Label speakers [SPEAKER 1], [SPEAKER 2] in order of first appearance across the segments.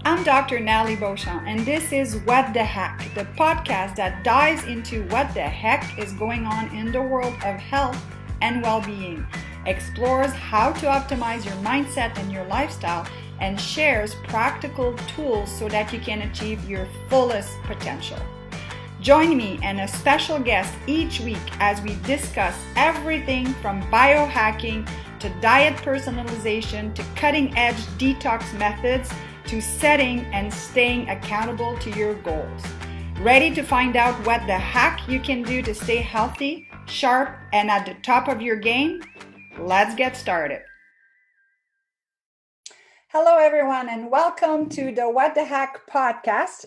[SPEAKER 1] I'm Dr. Nathalie Beauchamp, and this is What the Heck, the podcast that dives into what the heck is going on in the world of health and well-being, explores how to optimize your mindset and your lifestyle, and shares practical tools so that you can achieve your fullest potential. Join me and a special guest each week as we discuss everything from biohacking to diet personalization to cutting-edge detox methods to setting and staying accountable to your goals. Ready to find out what the heck you can do to stay healthy, sharp, and at the top of your game? Let's get started. Hello, everyone, and welcome to the What the Heck podcast.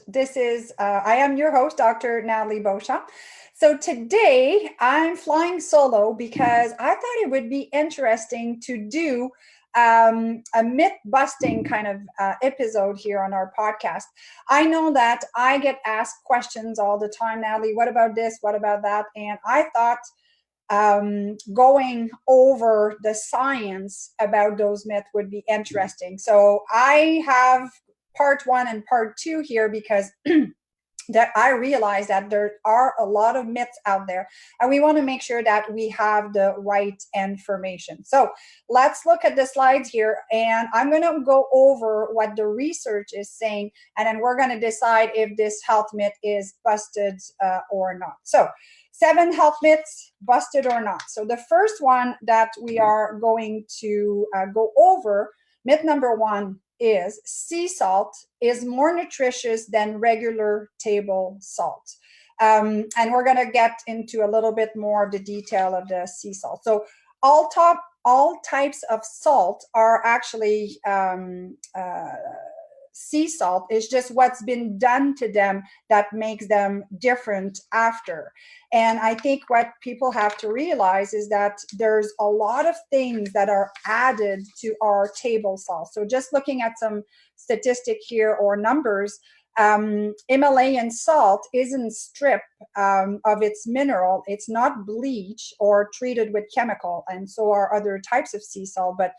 [SPEAKER 1] I am your host, Dr. Nathalie Beauchamp. So today I'm flying solo because I thought it would be interesting to do a myth busting kind of episode here on our podcast. I know that I get asked questions all the time, Nathalie, what about this? What about that? And I thought going over the science about those myths would be interesting. So I have part 1 and part 2 here because that I realize that there are a lot of myths out there, and we want to make sure that we have the right information. So let's look at the slides here, and I'm going to go over what the research is saying, and then we're going to decide if this health myth is busted or not. So 7 health myths, busted or not. So the first one that we are going to go over, myth number 1, is sea salt is more nutritious than regular table salt. And we're going to get into a little bit more of the detail of the sea salt. So all types of salt are actually sea salt. Is just what's been done to them that makes them different after. And I think what people have to realize is that there's a lot of things that are added to our table salt. So just looking at some statistic here or numbers, Himalayan salt isn't stripped of its mineral. It's not bleached or treated with chemical, and so are other types of sea salt. But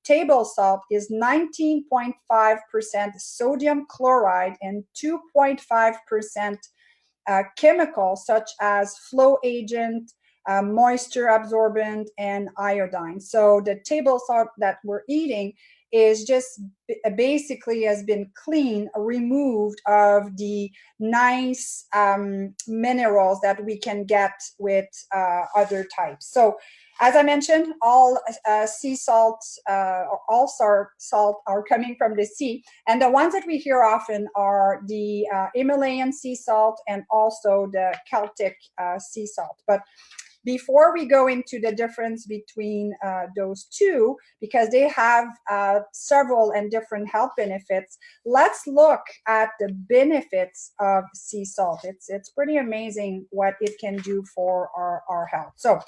[SPEAKER 1] table salt is 19.5% sodium chloride and 2.5% chemicals such as flow agent, moisture absorbent, and iodine. So the table salt that we're eating is just basically has been removed of the nice minerals that we can get with other types. So as I mentioned, all sea salts or all salt are coming from the sea. And the ones that we hear often are the Himalayan sea salt and also the Celtic sea salt. But before we go into the difference between those two, because they have several and different health benefits, let's look at the benefits of sea salt. It's pretty amazing what it can do for our health. So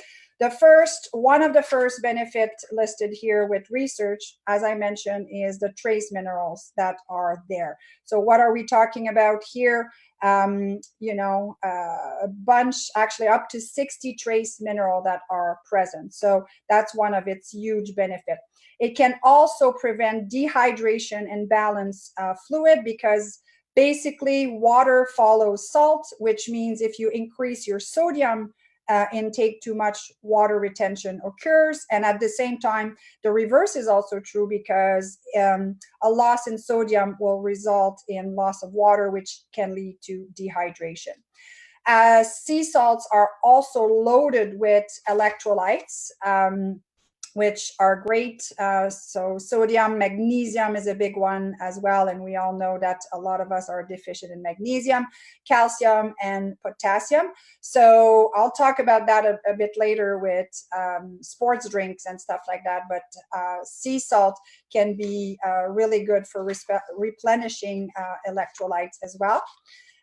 [SPEAKER 1] one of the first benefits listed here with research, as I mentioned, is the trace minerals that are there. So what are we talking about here? A bunch, actually up to 60 trace mineral that are present. So that's one of its huge benefit. It can also prevent dehydration and balance fluid, because basically water follows salt, which means if you increase your sodium intake, too much water retention occurs. And at the same time, the reverse is also true, because a loss in sodium will result in loss of water, which can lead to dehydration. Sea salts are also loaded with electrolytes, which are great. So sodium, magnesium is a big one as well. And we all know that a lot of us are deficient in magnesium, calcium, and potassium. So I'll talk about that a bit later with sports drinks and stuff like that. But sea salt can be really good for replenishing electrolytes as well.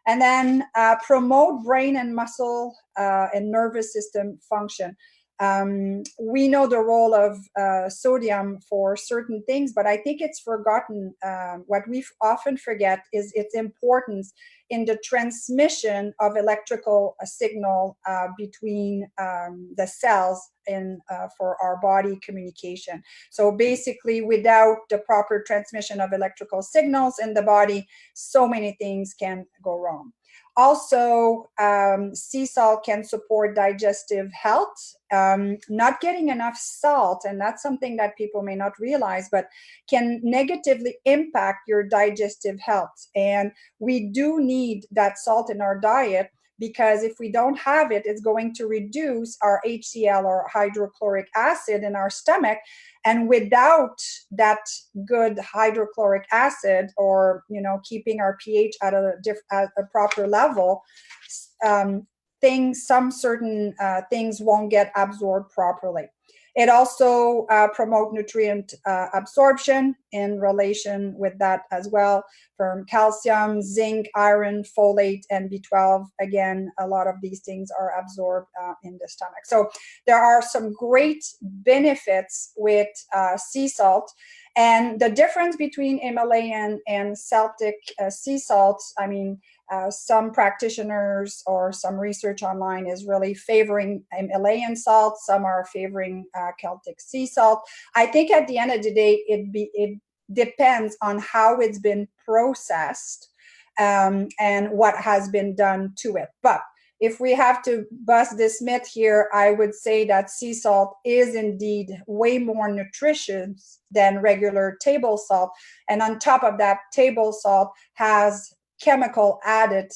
[SPEAKER 1] And then promote brain and muscle and nervous system function. We know the role of sodium for certain things, but I think it's forgotten. What we often forget is its importance in the transmission of electrical signal between the cells in for our body communication. So basically, without the proper transmission of electrical signals in the body, so many things can go wrong. Also, sea salt can support digestive health. Not getting enough salt, and that's something that people may not realize, but can negatively impact your digestive health. And we do need that salt in our diet, because if we don't have it, it's going to reduce our HCl, or hydrochloric acid, in our stomach. And without that good hydrochloric acid, or keeping our pH at a proper level, some certain things won't get absorbed properly. It also promotes nutrient absorption in relation with that as well, from calcium, zinc, iron, folate, and B12. Again, a lot of these things are absorbed in the stomach. So there are some great benefits with sea salt. And the difference between Himalayan and Celtic sea salts, some practitioners or some research online is really favoring Himalayan salt. Some are favoring Celtic sea salt. I think at the end of the day, it depends on how it's been processed and what has been done to it. But if we have to bust this myth here, I would say that sea salt is indeed way more nutritious than regular table salt. And on top of that, table salt has chemical added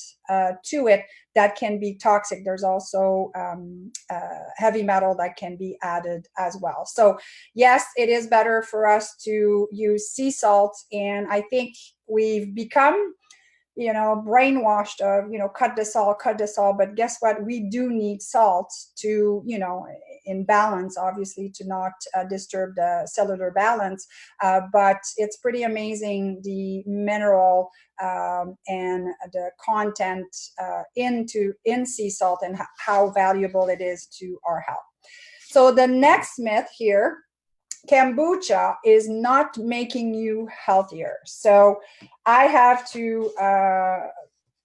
[SPEAKER 1] to it that can be toxic. There's also heavy metal that can be added as well. So yes, it is better for us to use sea salt. And I think we've become brainwashed of, cut the salt. But guess what? We do need salt to, in balance, obviously, to not disturb the cellular balance. But it's pretty amazing, the mineral and the content in sea salt, and how valuable it is to our health. So the next myth here: kombucha is not making you healthier. So I have to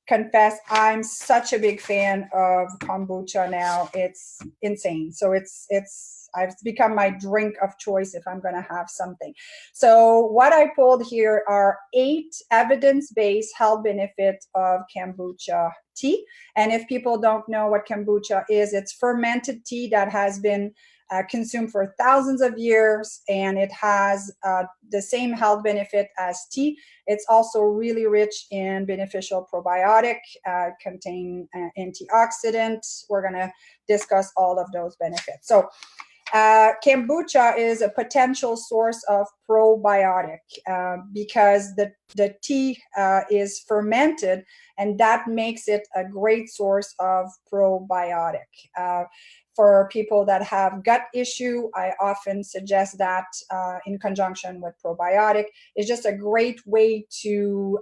[SPEAKER 1] confess, I'm such a big fan of kombucha now. It's insane. So it's become my drink of choice if I'm going to have something. So what I pulled here are 8 evidence-based health benefits of kombucha tea. And if people don't know what kombucha is, it's fermented tea that has been consumed for thousands of years, and it has the same health benefit as tea. It's also really rich in beneficial probiotic, contain antioxidants. We're going to discuss all of those benefits. So kombucha is a potential source of probiotic because the tea is fermented, and that makes it a great source of probiotic. For people that have gut issue, I often suggest that in conjunction with probiotic. It's just a great way to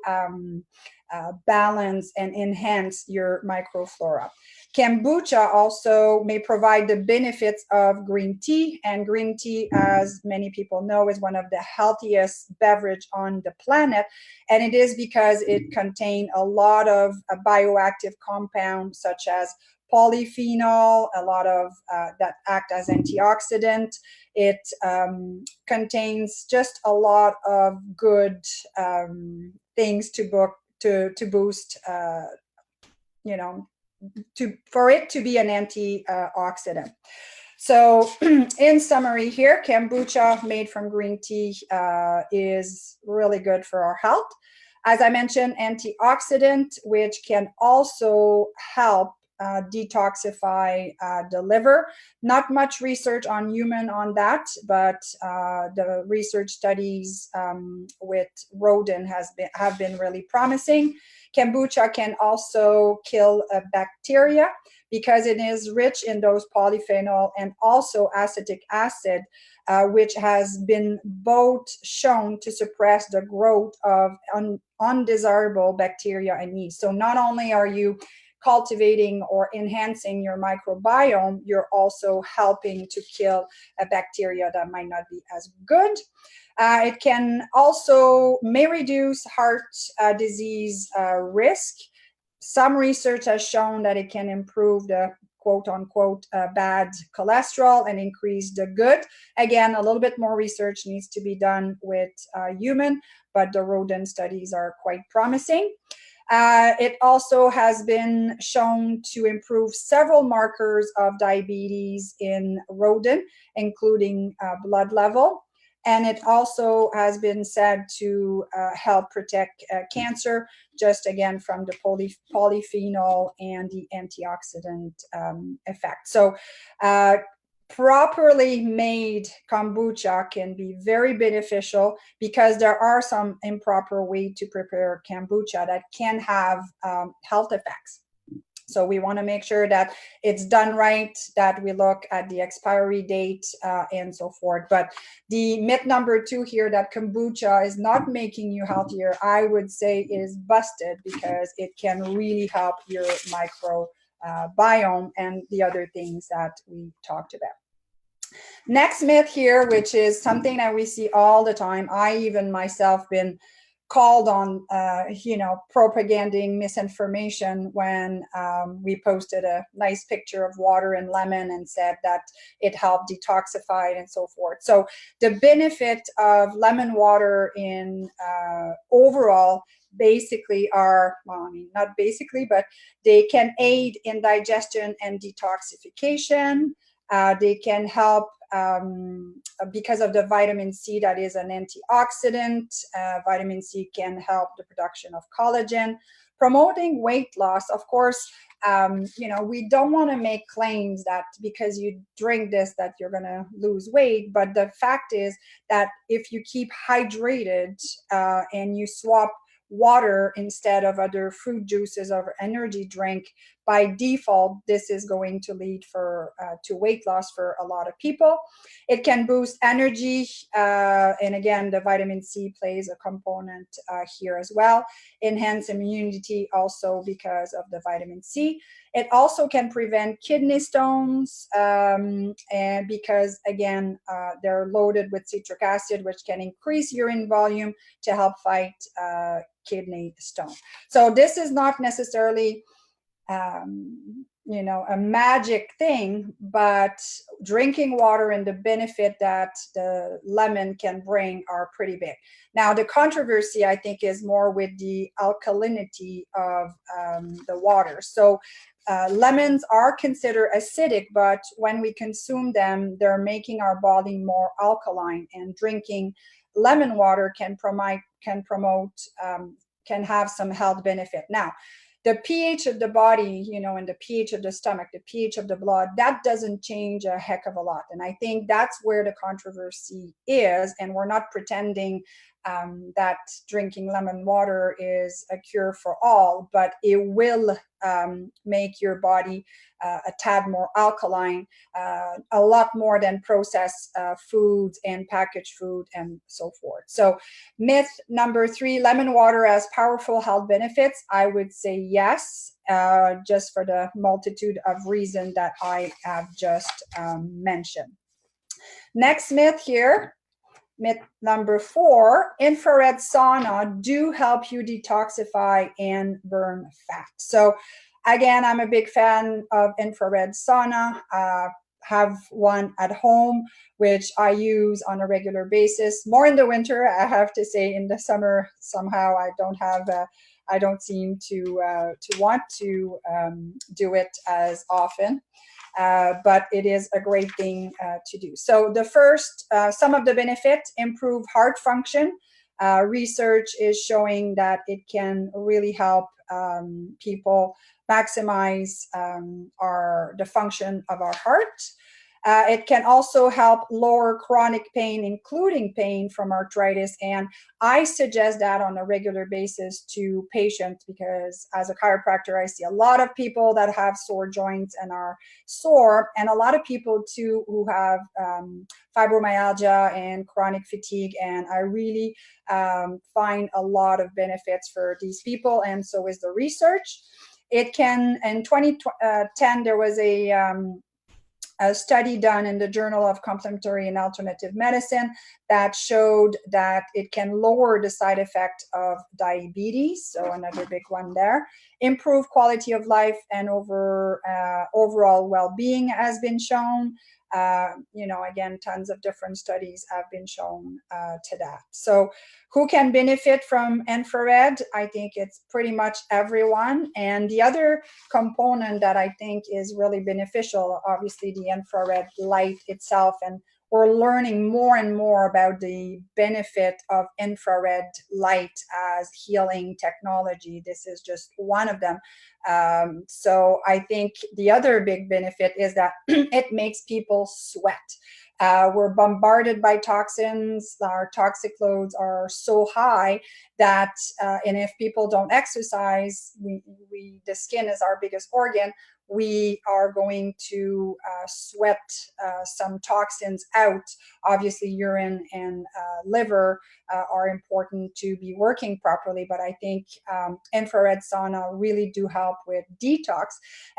[SPEAKER 1] balance and enhance your microflora. Kombucha also may provide the benefits of green tea, and green tea, as many people know, is one of the healthiest beverage on the planet, and it is because it contains a lot of bioactive compounds such as polyphenol, a lot of that act as antioxidant. It contains just a lot of good things to boost, for it to be an antioxidant. So in summary here, kombucha made from green tea is really good for our health. As I mentioned, antioxidant, which can also help detoxify the liver. Not much research on human on that, but the research studies with rodent have been really promising. Kombucha can also kill bacteria because it is rich in those polyphenol and also acetic acid, which has been both shown to suppress the growth of undesirable bacteria and yeast. So not only are you cultivating or enhancing your microbiome, you're also helping to kill a bacteria that might not be as good. It can also may reduce heart disease risk. Some research has shown that it can improve the quote unquote bad cholesterol and increase the good. Again, a little bit more research needs to be done with human, but the rodent studies are quite promising. It also has been shown to improve several markers of diabetes in rodent, including blood level. And it also has been said to help protect cancer, just again from the polyphenol and the antioxidant effect. So properly made kombucha can be very beneficial because there are some improper way to prepare kombucha that can have health effects. So we want to make sure that it's done right, that we look at the expiry date and so forth. But the myth number 2 here, that kombucha is not making you healthier, I would say is busted, because it can really help your microbiome and the other things that we talked about. Next myth here, which is something that we see all the time. I even myself been called on, propaganding misinformation when we posted a nice picture of water and lemon and said that it helped detoxify and so forth. So the benefit of lemon water in overall basically are, well, I mean, not basically, but they can aid in digestion and detoxification. They can help because of the vitamin C that is an antioxidant. Vitamin C can help the production of collagen, promoting weight loss. Of course, we don't want to make claims that because you drink this that you're going to lose weight. But the fact is that if you keep hydrated and you swap water instead of other fruit juices or energy drink, by default, this is going to lead to weight loss for a lot of people. It can boost energy, and again, the vitamin C plays a component here as well. Enhance immunity also because of the vitamin C. It also can prevent kidney stones, and because again, they're loaded with citric acid, which can increase urine volume to help fight kidney stone. So this is not necessarily a magic thing, but drinking water and the benefit that the lemon can bring are pretty big. Now, the controversy, I think, is more with the alkalinity of the water. So lemons are considered acidic, but when we consume them, they're making our body more alkaline, and drinking lemon water can have some health benefit. Now, the pH of the body, and the pH of the stomach, the pH of the blood, that doesn't change a heck of a lot. And I think that's where the controversy is. And we're not pretending that drinking lemon water is a cure for all, but it will make your body a tad more alkaline, a lot more than processed foods and packaged food and so forth. So myth number 3, lemon water has powerful health benefits. I would say yes, just for the multitude of reasons that I have just mentioned. Next myth here. Myth number 4, infrared sauna do help you detoxify and burn fat. So again, I'm a big fan of infrared sauna. Have one at home, which I use on a regular basis. More in the winter, I have to say. In the summer, somehow I don't seem to want to do it as often. But it is a great thing to do. So the first, some of the benefits: improve heart function. Research is showing that it can really help people maximize the function of our heart. It can also help lower chronic pain, including pain from arthritis. And I suggest that on a regular basis to patients, because as a chiropractor, I see a lot of people that have sore joints and are sore, and a lot of people too who have fibromyalgia and chronic fatigue. And I really find a lot of benefits for these people, and so is the research. It can, in 2010, there was a study done in the Journal of Complementary and Alternative Medicine that showed that it can lower the side effect of diabetes, so another big one there, improve quality of life, and overall well-being has been shown. Again, tons of different studies have been shown to that. So who can benefit from infrared? I think it's pretty much everyone. And the other component that I think is really beneficial, obviously the infrared light itself, and we're learning more and more about the benefit of infrared light as healing technology. This is just one of them. So I think the other big benefit is that it makes people sweat. We're bombarded by toxins. Our toxic loads are so high that, and if people don't exercise, the skin is our biggest organ. We are going to sweat some toxins out. Obviously, urine and liver are important to be working properly, but I think infrared sauna really do help with detox.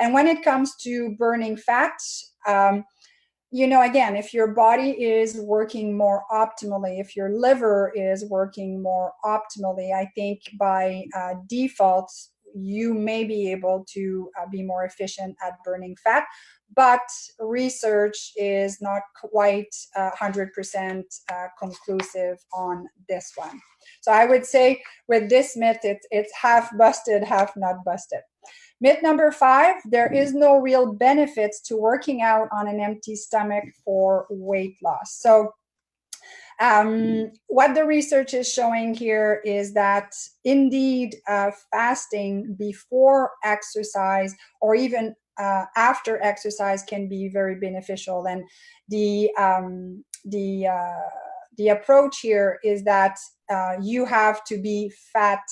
[SPEAKER 1] And when it comes to burning fat, again, if your body is working more optimally, if your liver is working more optimally, I think by default, you may be able to be more efficient at burning fat. But research is not quite 100% conclusive on this one. So I would say with this myth, it's half busted, half not busted. Myth number 5, there is no real benefits to working out on an empty stomach for weight loss. So what the research is showing here is that indeed fasting before exercise or even after exercise can be very beneficial. And the approach here is that you have to be fat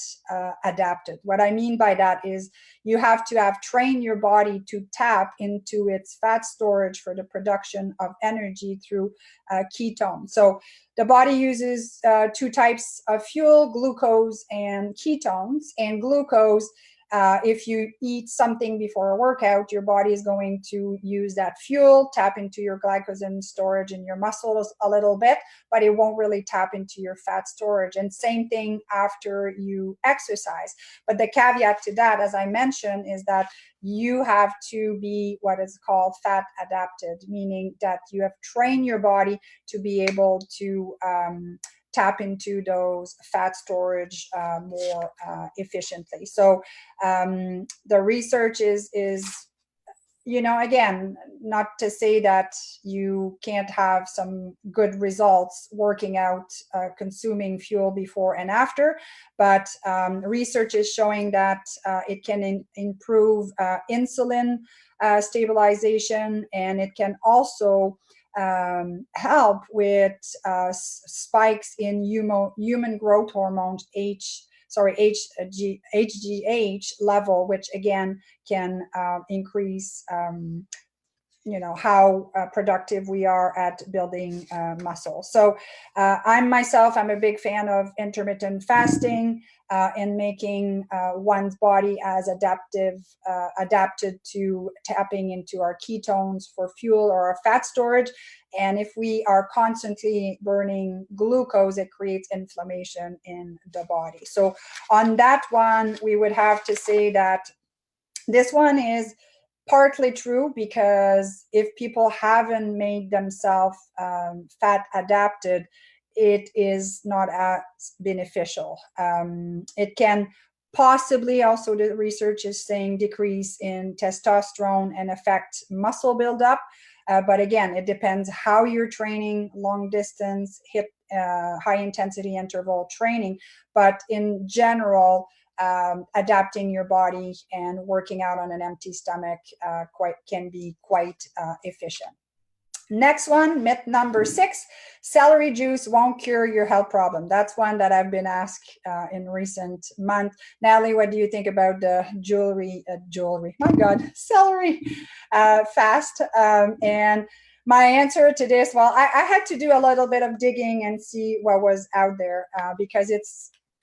[SPEAKER 1] adapted. What I mean by that is you have to have trained your body to tap into its fat storage for the production of energy through ketones. So the body uses 2 types of fuel, glucose and ketones. And glucose, if you eat something before a workout, your body is going to use that fuel, tap into your glycogen storage in your muscles a little bit, but it won't really tap into your fat storage. And same thing after you exercise. But the caveat to that, as I mentioned, is that you have to be what is called fat adapted, meaning that you have trained your body to be able to tap into those fat storage more efficiently. So the research is again, not to say that you can't have some good results working out, consuming fuel before and after, but research is showing that it can improve insulin stabilization, and it can also help with spikes in human growth hormones, HGH level, which again can increase how productive we are at building muscle. So I'm a big fan of intermittent fasting and making one's body as adapted to tapping into our ketones for fuel or our fat storage. And if we are constantly burning glucose, it creates inflammation in the body. So on that one, we would have to say that this one is partly true, because if people haven't made themselves fat adapted, it is not as beneficial. It can possibly also, the research is saying, decrease in testosterone and affect muscle buildup. But again, it depends how you're training, long distance, high intensity interval training. But in general, adapting your body and working out on an empty stomach can be quite efficient. Next one, myth number 6, celery juice won't cure your health problem. That's one that I've been asked in recent months. Nathalie, what do you think about the celery fast? And my answer to this, well, I had to do a little bit of digging and see what was out there, because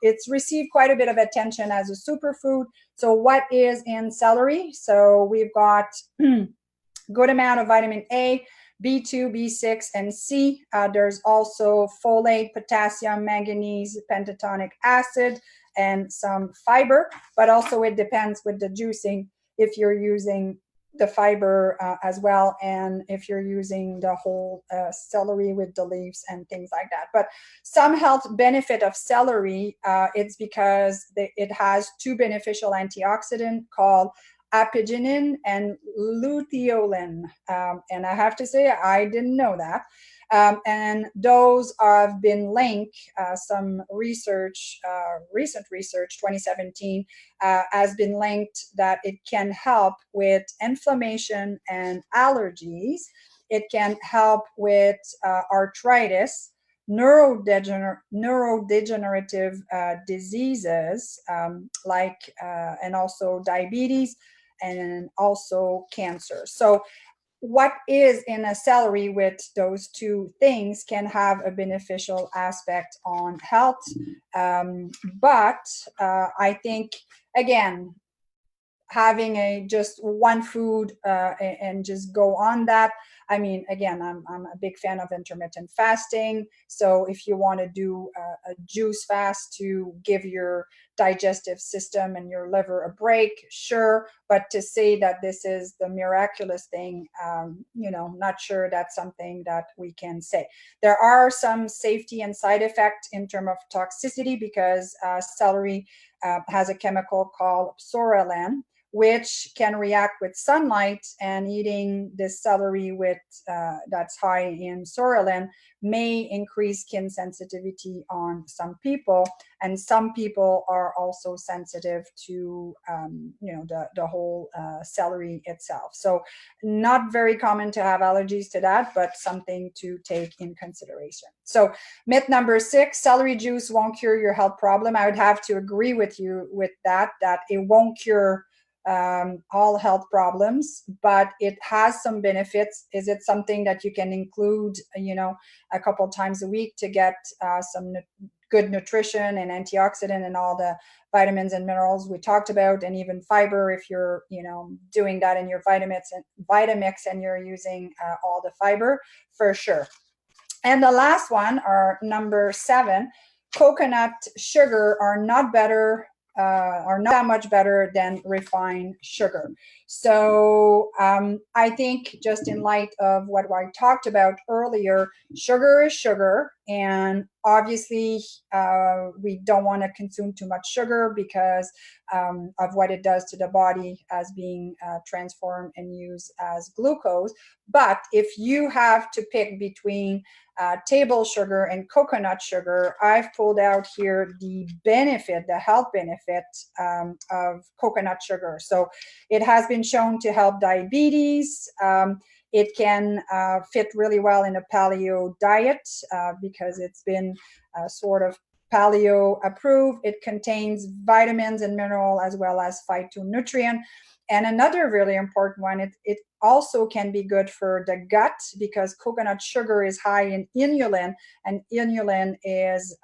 [SPEAKER 1] it's received quite a bit of attention as a superfood. So what is in celery? So we've got good amount of vitamin A, B2, B6, and C. There's also folate, potassium, manganese, pentatonic acid, and some fiber. But also it depends with the juicing if you're using the fiber as well, and if you're using the whole celery with the leaves and things like that. But some health benefit of celery, it's because it has two beneficial antioxidants called apigenin and luteolin. And I have to say, I didn't know that. And those have been linked, some research, recent research, 2017, has been linked that it can help with inflammation and allergies. It can help with arthritis, neurodegenerative diseases, and also diabetes, and also cancer. So what is in a celery with those two things can have a beneficial aspect on health. But I think, again, having a just one food and just go on that. I mean, again, I'm a big fan of intermittent fasting. So if you want to do a juice fast to give your digestive system and your liver a break, sure. But to say that this is the miraculous thing, not sure that's something that we can say. There are some safety and side effects in terms of toxicity, because celery has a chemical called psoralen, which can react with sunlight, and eating this celery with that's high in psoralen may increase skin sensitivity on some people, and some people are also sensitive to the whole celery itself. So not very common to have allergies to that, but something to take in consideration. So myth number 6, celery juice won't cure your health problem. I would have to agree with you with that it won't cure all health problems, but it has some benefits. Is it something that you can include, a couple times a week to get some good nutrition and antioxidant and all the vitamins and minerals we talked about, and even fiber if you're, doing that in your Vitamix and you're using all the fiber, for sure. And the last one, or number 7, coconut sugar are not that much better than refined sugar. So I think, just in light of what I talked about earlier, sugar is sugar, and obviously we don't want to consume too much sugar because of what it does to the body as being transformed and used as glucose. But if you have to pick between table sugar and coconut sugar, I've pulled out here the health benefit of coconut sugar. So it has been shown to help diabetes. It can fit really well in a paleo diet because it's been sort of paleo approved. It contains vitamins and mineral as well as phytonutrient. And another really important one, it also can be good for the gut, because coconut sugar is high in inulin, and inulin is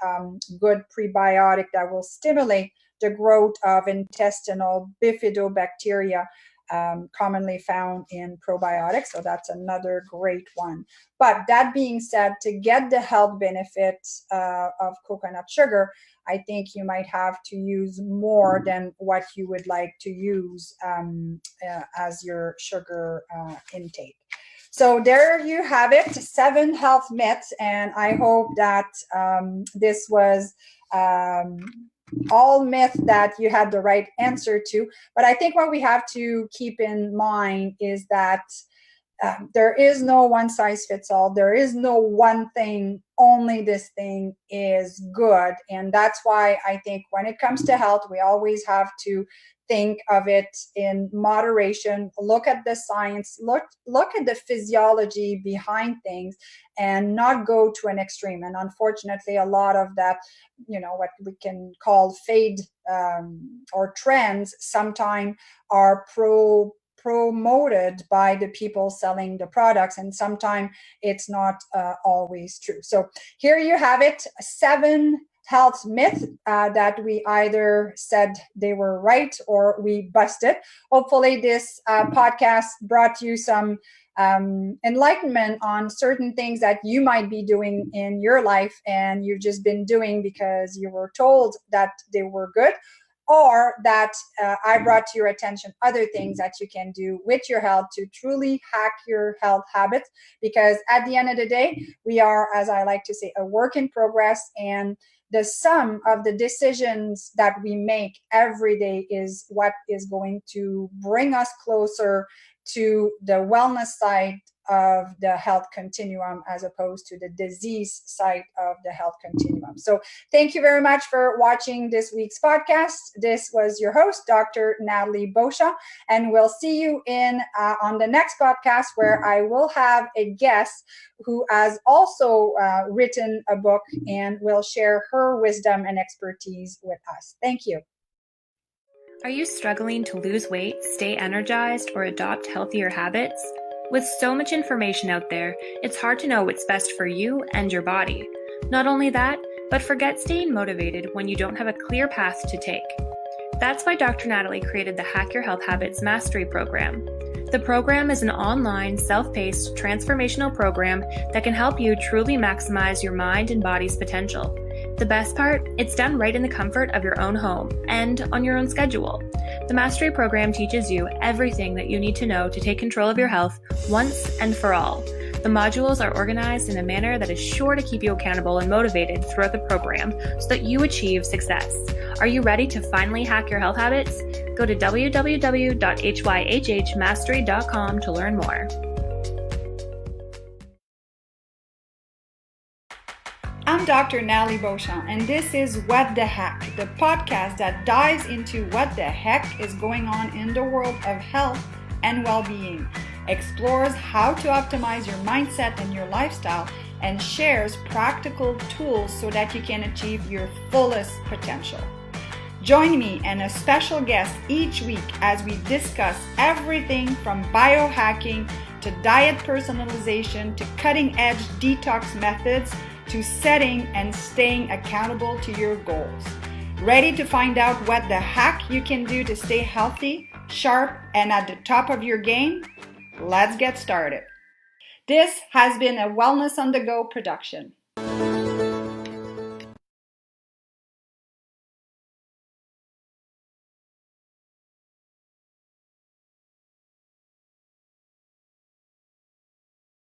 [SPEAKER 1] good prebiotic that will stimulate the growth of intestinal bifidobacteria, commonly found in probiotics. So that's another great one. But that being said, to get the health benefits of coconut sugar, I think you might have to use more than what you would like to use as your sugar intake. So there you have it, 7 health myths, and I hope that this was all myth that you had the right answer to. But I think what we have to keep in mind is that there is no one size fits all. There is no one thing, only this thing is good. And that's why I think when it comes to health, we always have to think of it in moderation, look at the science, look at the physiology behind things, and not go to an extreme. And unfortunately, a lot of that, what we can call fade or trends, sometimes are promoted by the people selling the products, and sometimes it's not always true. So here you have it, 7 health myth that we either said they were right or we busted. Hopefully this podcast brought you some enlightenment on certain things that you might be doing in your life and you've just been doing because you were told that they were good, or that I brought to your attention other things that you can do with your health to truly hack your health habits. Because at the end of the day, we are, as I like to say, a work in progress, and the sum of the decisions that we make every day is what is going to bring us closer to the wellness side of the health continuum as opposed to the disease side of the health continuum. So thank you very much for watching this week's podcast. This was your host, Dr. Nathalie Beauchamp, and we'll see you on the next podcast, where I will have a guest who has also written a book and will share her wisdom and expertise with us. Thank you.
[SPEAKER 2] Are you struggling to lose weight, stay energized, or adopt healthier habits? With so much information out there, it's hard to know what's best for you and your body. Not only that, but forget staying motivated when you don't have a clear path to take. That's why Dr. Nathalie created the Hack Your Health Habits Mastery Program. The program is an online, self-paced, transformational program that can help you truly maximize your mind and body's potential. The best part, it's done right in the comfort of your own home and on your own schedule. The Mastery Program teaches you everything that you need to know to take control of your health once and for all. The modules are organized in a manner that is sure to keep you accountable and motivated throughout the program so that you achieve success. Are you ready to finally hack your health habits? Go to www.hyhhmastery.com to learn more.
[SPEAKER 1] I'm Dr. Nathalie Beauchamp, and this is What the Heck, the podcast that dives into what the heck is going on in the world of health and well-being, explores how to optimize your mindset and your lifestyle, and shares practical tools so that you can achieve your fullest potential. Join me and a special guest each week as we discuss everything from biohacking to diet personalization to cutting-edge detox methods to setting and staying accountable to your goals. Ready to find out what the heck you can do to stay healthy, sharp, and at the top of your game? Let's get started. This has been a Wellness on the Go production.